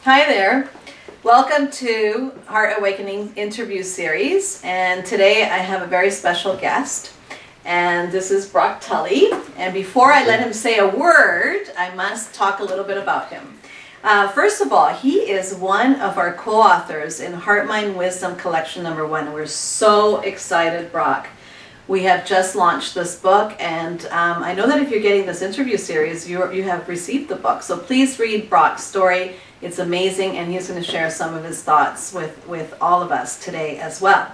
Hi there. Welcome to Heart Awakening interview series, and today I have a very special guest, and this is Brock Tully. And before I let him say a word, I must talk a little bit about him. First of all, he is one of our co-authors in Heart, Mind, Wisdom Collection #1. We're so excited, Brock. We have just launched this book, and I know that if you're getting this interview series, you have received the book. So please read Brock's story. It's amazing, and he's going to share some of his thoughts with all of us today as well.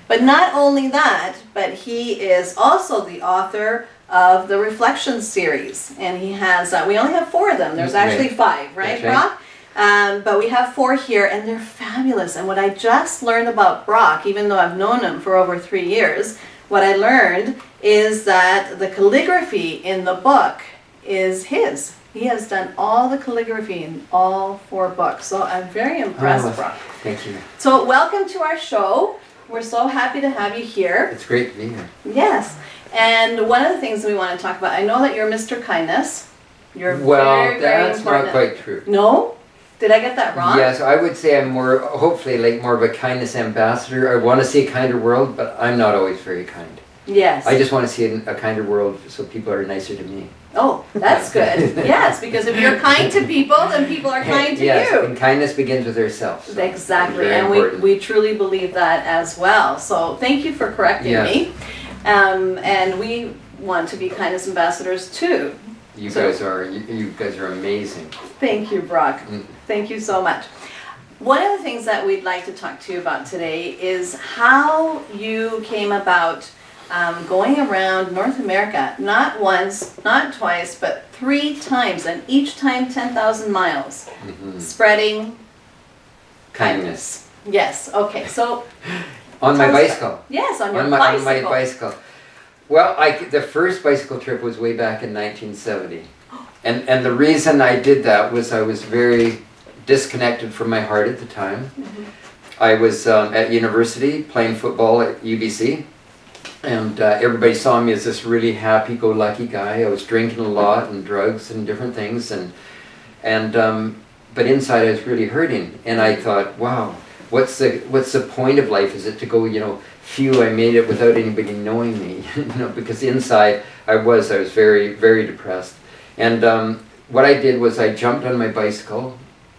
But not only that, but he is also the author of the Reflections series, and he has, we only have 4 of them. There's actually 5, right, Brock? But we have 4 here, and they're fabulous. And what I just learned about Brock, even though I've known him for over 3 years, what I learned is that the calligraphy in the book is his. He has done all the calligraphy in all 4 books. So I'm very impressed, Brock. Thank you. So welcome to our show. We're so happy to have you here. It's great to be here. Yes. And one of the things we want to talk about, I know that you're Mr. Kindness. You're well, very that's important. not quite true. No? Did I get that wrong? Yes, I would say I'm more, hopefully, like more of a kindness ambassador. I want to see a kinder world, but I'm not always very kind. Yes. I just want to see a kinder world so people are nicer to me. Oh, that's good. Yes, because if you're kind to people, then people are kind to yes, you. And kindness begins with ourselves. So exactly, and we truly believe that as well. So thank you for correcting me. And we want to be kindness ambassadors too. You guys are amazing. Thank you, Brock. Thank you so much. One of the things that we'd like to talk to you about today is how you came about going around North America, not once, not twice, but 3 times, and each time 10,000 miles, spreading kindness. Yes, okay, so... On my bicycle. Yes, on your bicycle. On my bicycle. Well, the first bicycle trip was way back in 1970. And the reason I did that was I was very disconnected from my heart at the time. I was at university playing football at UBC. And everybody saw me as this really happy-go-lucky guy. I was drinking a lot and drugs and different things, but inside I was really hurting. And I thought, wow, what's the point of life? Is it to go, phew, I made it without anybody knowing me, because inside I was very, very depressed. And what I did was I jumped on my bicycle.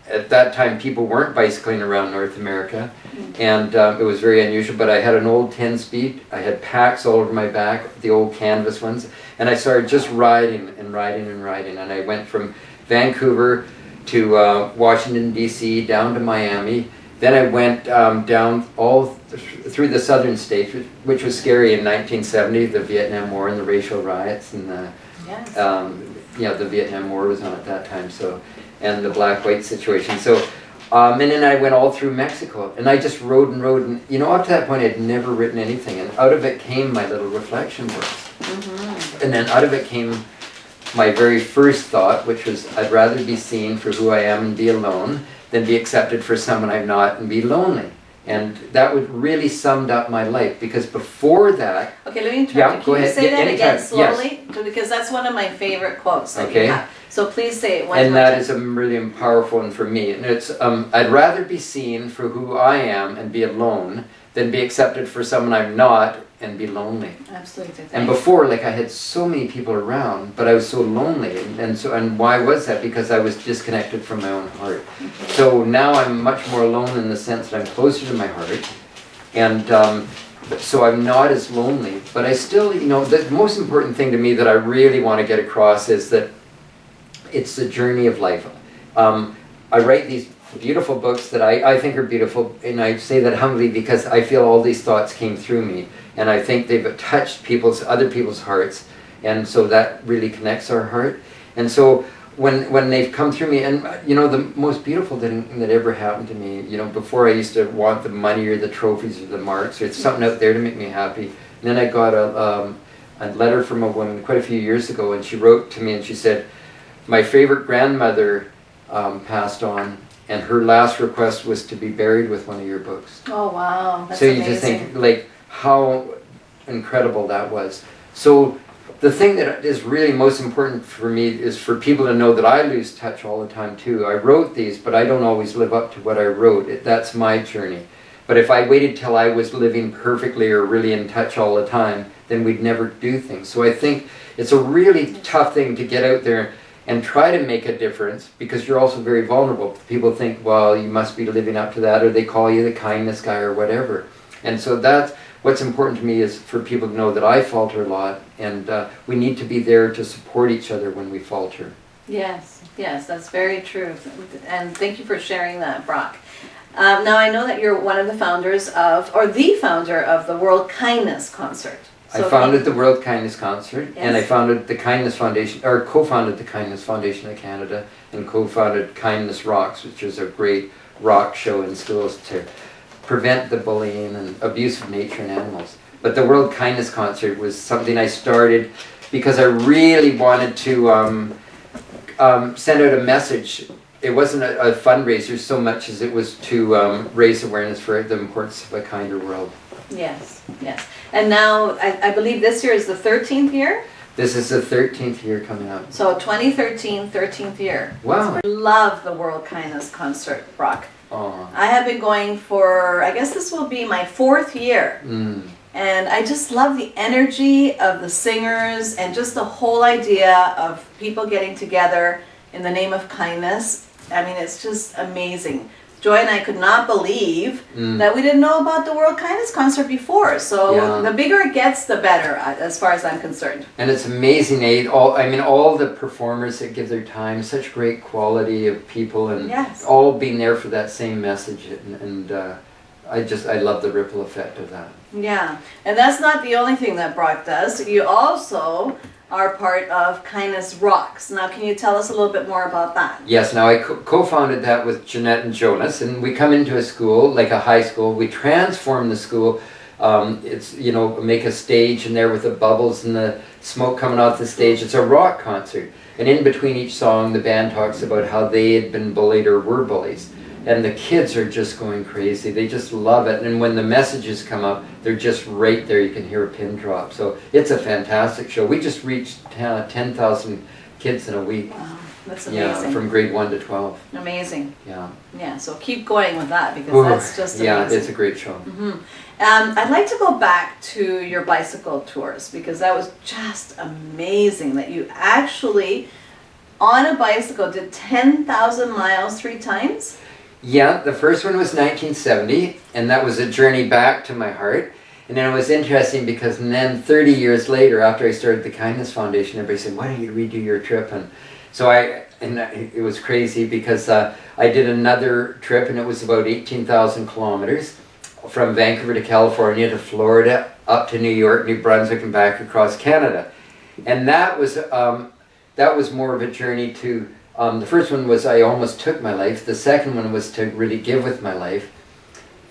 At that time, people weren't bicycling around North America, and it was very unusual, but I had an old 10-speed. I had packs all over my back, the old canvas ones, and I started just riding and riding and riding, and I went from Vancouver to Washington, D.C., down to Miami. Then I went down all through the southern states, which was scary in 1970, the Vietnam War and the racial riots, and the Vietnam War was on at that time, and the black-white situation. So, and then I went all through Mexico, and I just rode and rode, and up to that point I'd never written anything, and out of it came my little reflection works. And then out of it came my very first thought, which was, I'd rather be seen for who I am and be alone than be accepted for someone I'm not and be lonely. And that would really summed up my life, because before that... Okay, let me interrupt you. Can you say that again slowly? Yes. Because that's one of my favorite quotes that you have. So please say it one more time. And that is a really powerful one for me. And it's, I'd rather be seen for who I am and be alone than be accepted for someone I'm not and be lonely. Absolutely. And before, I had so many people around, but I was so lonely. And why was that? Because I was disconnected from my own heart. So now I'm much more alone in the sense that I'm closer to my heart. And so I'm not as lonely. But I still, the most important thing to me that I really want to get across is that it's the journey of life. I write these beautiful books that I think are beautiful, and I say that humbly because I feel all these thoughts came through me, and I think they've touched other people's hearts, and so that really connects our heart. And so when they've come through me, and the most beautiful thing that ever happened to me, before I used to want the money or the trophies or the marks or something out there to make me happy, and then I got a letter from a woman quite a few years ago, and she wrote to me and she said, my favorite grandmother passed on, and her last request was to be buried with one of your books. Oh wow, that's so amazing. You just think how incredible that was. So the thing that is really most important for me is for people to know that I lose touch all the time too. I wrote these, but I don't always live up to what I wrote. That's my journey. But if I waited till I was living perfectly or really in touch all the time, then we'd never do things. So I think it's a really tough thing to get out there and try to make a difference, because you're also very vulnerable. People think, well, you must be living up to that, or they call you the kindness guy or whatever. And so that's what's important to me, is for people to know that I falter a lot, and we need to be there to support each other when we falter. Yes, yes, that's very true. And thank you for sharing that, Brock. Now I know that you're one of the founders of, or the founder of the World Kindness Concert. I founded the World Kindness Concert, yes. and I founded the Kindness Foundation, or co-founded the Kindness Foundation of Canada, and co-founded Kindness Rocks, which is a great rock show in schools to prevent the bullying and abuse of nature and animals. But the World Kindness Concert was something I started because I really wanted to send out a message. It wasn't a fundraiser so much as it was to raise awareness for the importance of a kinder world. Yes, yes. And now, I believe this year is the 13th year? This is the 13th year coming up. So 2013, 13th year. Wow. I love the World Kindness Concert, Brock. Aww. I have been going for, I guess this will be my 4th year. Mm. And I just love the energy of the singers and just the whole idea of people getting together in the name of kindness. I mean, it's just amazing. Joy and I could not believe that we didn't know about the World Kindness Concert before. So the bigger it gets, the better, as far as I'm concerned. And it's amazing, all the performers that give their time, such great quality of people, and all being there for that same message. And I love the ripple effect of that. Yeah, and that's not the only thing that Brock does. You also are part of Kindness Rocks. Now, can you tell us a little bit more about that? Yes, now I co-founded that with Jeanette and Jonas, and we come into a school, like a high school, we transform the school. It's, make a stage in there with the bubbles and the smoke coming off the stage. It's a rock concert. And in between each song, the band talks about how they had been bullied or were bullies. And the kids are just going crazy. They just love it. And when the messages come up, they're just right there. You can hear a pin drop. So it's a fantastic show. We just reached 10,000 kids in a week. Wow, that's amazing. Yeah, from grade 1 to 12. Amazing. Yeah. Yeah, so keep going with that, because that's just amazing. Yeah, it's a great show. I'd like to go back to your bicycle tours, because that was just amazing that you actually, on a bicycle, did 10,000 miles 3 times. Yeah, the first one was 1970, and that was a journey back to my heart. And then it was interesting because then 30 years later, after I started the Kindness Foundation, everybody said, why don't you redo your trip? And so it was crazy because I did another trip, and it was about 18,000 kilometers from Vancouver to California to Florida, up to New York, New Brunswick, and back across Canada. And that was more of a journey to... the first one was I almost took my life. The second one was to really give with my life.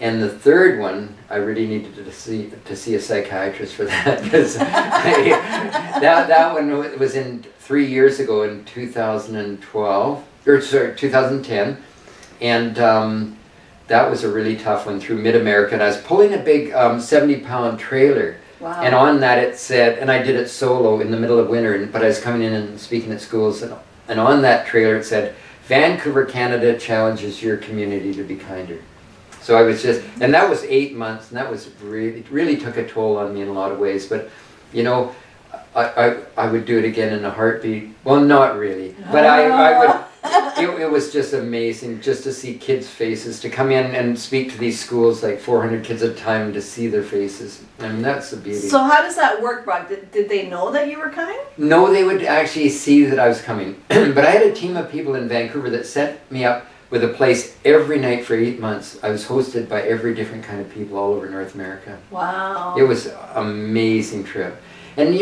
And the third one, I really needed to see a psychiatrist for that, because that one was in 3 years ago in 2012, or sorry, 2010. And that was a really tough one through Mid-America. And I was pulling a big 70-pound trailer. Wow. And on that it said, and I did it solo in the middle of winter, but I was coming in and speaking at schools, and on that trailer it said, Vancouver, Canada challenges your community to be kinder. So I was just, and that was 8 months, and that was really took a toll on me in a lot of ways. But, I would do it again in a heartbeat. Well, not really, but I would. It was just amazing just to see kids' faces, to come in and speak to these schools, like 400 kids at a time, to see their faces. I mean, that's the beauty. So how does that work, Brock? Did they know that you were coming? No, they would actually see that I was coming. But I had a team of people in Vancouver that set me up with a place every night for 8 months. I was hosted by every different kind of people all over North America. Wow. It was an amazing trip. And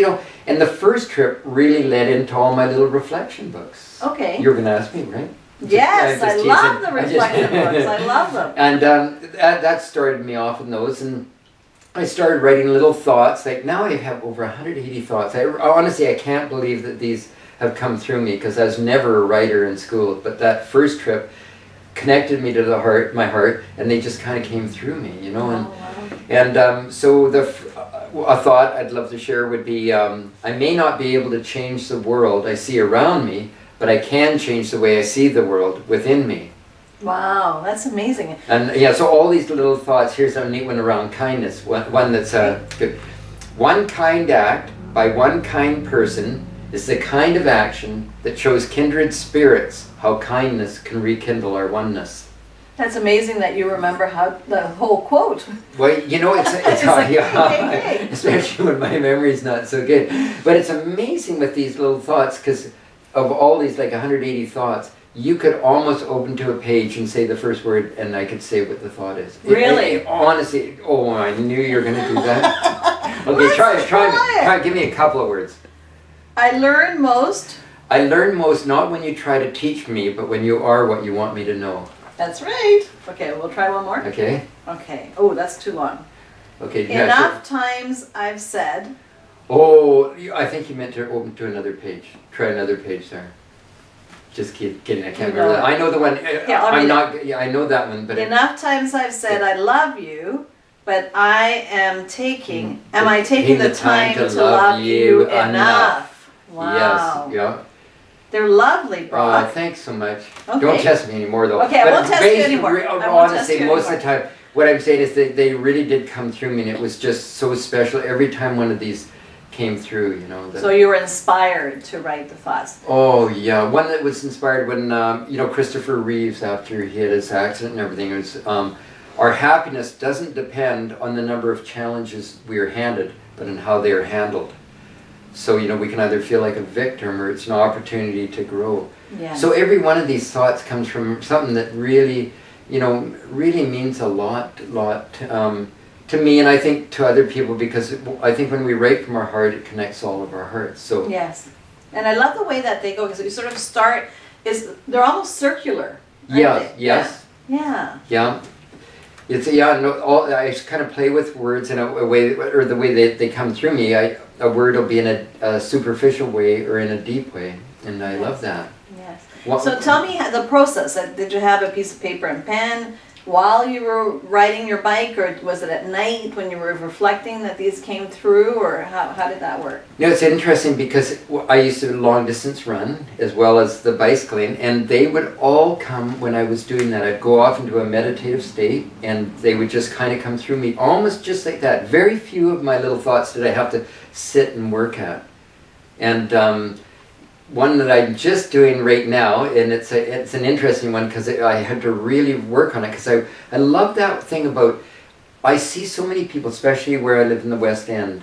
and the first trip really led into all my little reflection books. Okay. You're going to ask me, right? Yes, I love the reflection books. I love them. And that started me off in those, and I started writing little thoughts. Like now I have over 180 thoughts. Honestly, I can't believe that these have come through me, because I was never a writer in school. But that first trip connected me to my heart, and they just kind of came through me, Oh, wow. And so a thought I'd love to share would be, I may not be able to change the world I see around me, but I can change the way I see the world within me. Wow, that's amazing. And yeah, so all these little thoughts. Here's a neat one around kindness. One that's good. One kind act by one kind person is the kind of action that shows kindred spirits how kindness can rekindle our oneness. That's amazing that you remember how the whole quote. Well, you know, it's like, yeah, hey. especially when my memory's not so good. But it's amazing with these little thoughts, because of all these like 180 thoughts, you could almost open to a page and say the first word, and I could say what the thought is. Really? Honestly, oh, I knew you were going to do that. Okay, try. Give me a couple of words. I learn most. I learn most not when you try to teach me, but when you are what you want me to know. That's right. Okay, we'll try one more. Okay. Okay. Oh, that's too long. Okay. Yeah, Enough times I've said. Oh, I think you meant to open to another page. Try another page there. Just kidding. I can't remember that. I know the one. Yeah, I'm not. Yeah, I know that one. But enough times I've said I love you, but I am taking. Am I taking the time to love you enough? Wow. Yes. Yeah. They're lovely, Brock. Thanks so much. Okay. Don't test me anymore, though. Okay, I won't test you anymore. Honestly, most of the time, what I'm saying is that they really did come through me, and it was just so special. Every time one of these came through, you know. So you were inspired to write the thoughts. Oh yeah, one that was inspired when you know, Christopher Reeves, after he had his accident and everything, was our happiness doesn't depend on the number of challenges we are handed, but on how they are handled. So, you know, we can either feel like a victim or it's an opportunity to grow. Yeah. So every one of these thoughts comes from something that really, you know, really means a lot to me, and I think to other people, because I think when we write from our heart, it connects all of our hearts. So yes, and I love the way that they go, because you sort of start. They're almost circular. Yeah. Yes. Yeah. Yeah. It's I just kind of play with words in a way, or the way they come through me. A word will be in a superficial way or in a deep way, and I love that. Yes. What, So tell me the process. Did you have a piece of paper and pen while you were riding your bike, or was it at night when you were reflecting that these came through, or how did that work? You know, it's interesting because I used to long distance run as well as the bicycling, and they would all come when I was doing that. I'd go off into a meditative state, and they would just kind of come through me, almost just like that. Very few of my little thoughts did I have to sit and work at. And one that I'm just doing right now, and it's an interesting one because I had to really work on it, because I love that thing about, I see so many people, especially where I live in the West End,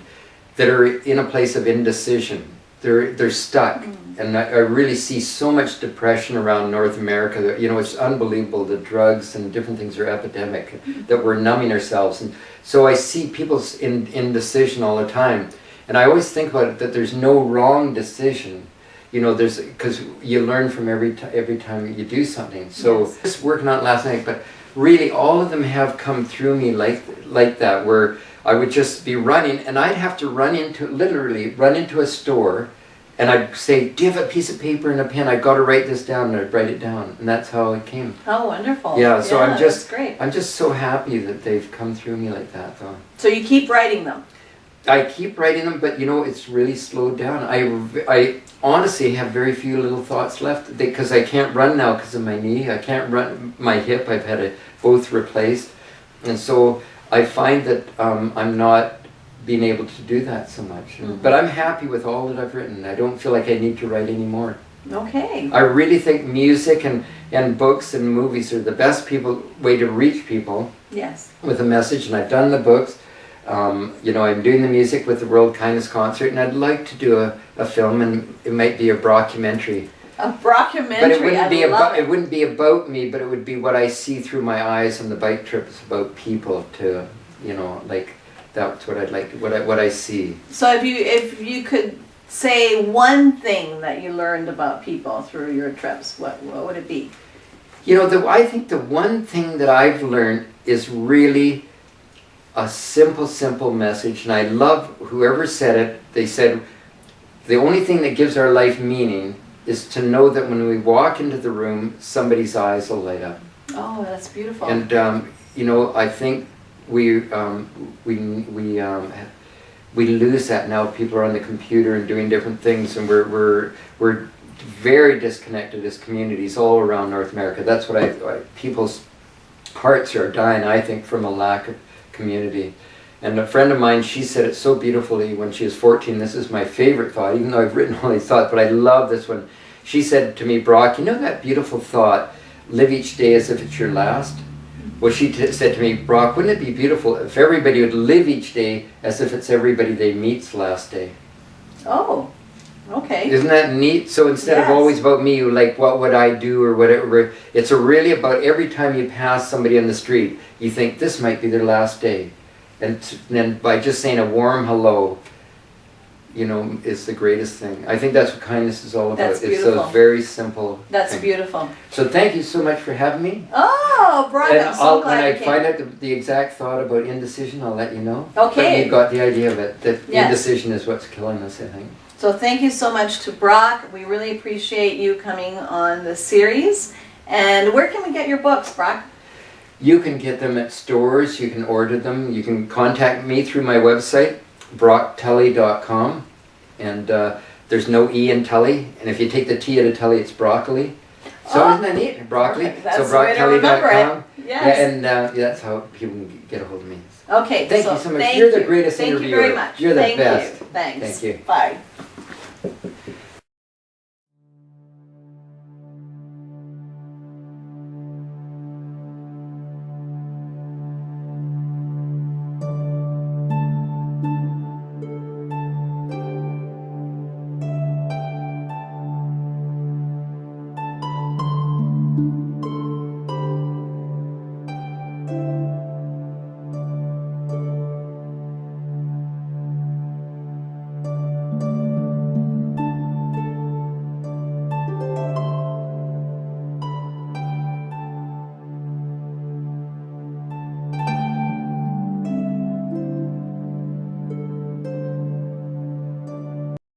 that are in a place of indecision. They're stuck, and I really see so much depression around North America. You know, it's unbelievable. The drugs and different things are epidemic, that we're numbing ourselves, and so I see people's indecision all the time, and I always think about it that there's no wrong decision. You know, because you learn from every time you do something. So yes. Just working on it last night, but really all of them have come through me like that, where I would just be running, and I'd have to literally run into a store, and I'd say, do you have a piece of paper and a pen? I've got to write this down, and I'd write it down, and that's how it came. Oh, wonderful. Yeah, so that's great. I'm just so happy that they've come through me like that, though. So you keep writing them? I keep writing them, but you know, it's really slowed down. I honestly have very few little thoughts left, because I can't run now because of my knee. I can't run my hip. I've had it both replaced, and so I find that I'm not being able to do that so much. But I'm happy with all that I've written. I don't feel like I need to write anymore. Okay. I really think music and books and movies are the best way to reach people. Yes. With a message, and I've done the books. You know, I'm doing the music with the World Kindness Concert, and I'd like to do a film, and it might be a brockumentary. A brockumentary. But it wouldn't be about me, but it would be what I see through my eyes on the bike trips about people. To, you know, like that's what I'd like. What I see. So if you could say one thing that you learned about people through your trips, what would it be? You know, I think the one thing that I've learned is really a simple message, and I love whoever said it. They said, the only thing that gives our life meaning is to know that when we walk into the room, somebody's eyes will light up. Oh, that's beautiful. And you know, I think we we lose that now. People are on the computer and doing different things, and we're very disconnected as communities all around North America. That's what people's hearts are dying, I think, from a lack of community. And a friend of mine, she said it so beautifully when she was 14. This is my favorite thought, even though I've written all these thoughts, but I love this one. She said to me, Brock, you know that beautiful thought, live each day as if it's your last? Well, she said to me, Brock, wouldn't it be beautiful if everybody would live each day as if it's everybody they meet's last day? Oh, okay. Isn't that neat? So instead of always about me, like what would I do or whatever, it's really about every time you pass somebody on the street, you think this might be their last day. And then by just saying a warm hello, you know, is the greatest thing. I think that's what kindness is all about. That's It's beautiful. those very simple That's things. beautiful. So thank you so much for having me. Oh, Brock, And I'm so glad when I you came. find out the exact thought about indecision, I'll let you know. Okay. But you got the idea of it, that Yes. indecision is what's killing us, I think. So thank you so much to Brock. We really appreciate you coming on the series. And where can we get your books, Brock? You can get them at stores, you can order them, you can contact me through my website, brocktully.com, and there's no E in Tully, and if you take the T out of Tully, it's broccoli. So isn't that neat? Broccoli. Perfect. That's So the way to remember brocktully.com. it. Yes. Yeah, and that's how people can get a hold of me. Okay. Thank you so much. Thank You're the you. greatest Thank interviewer. you very much. You're the Thank best. You. Thanks. Thank you. Bye.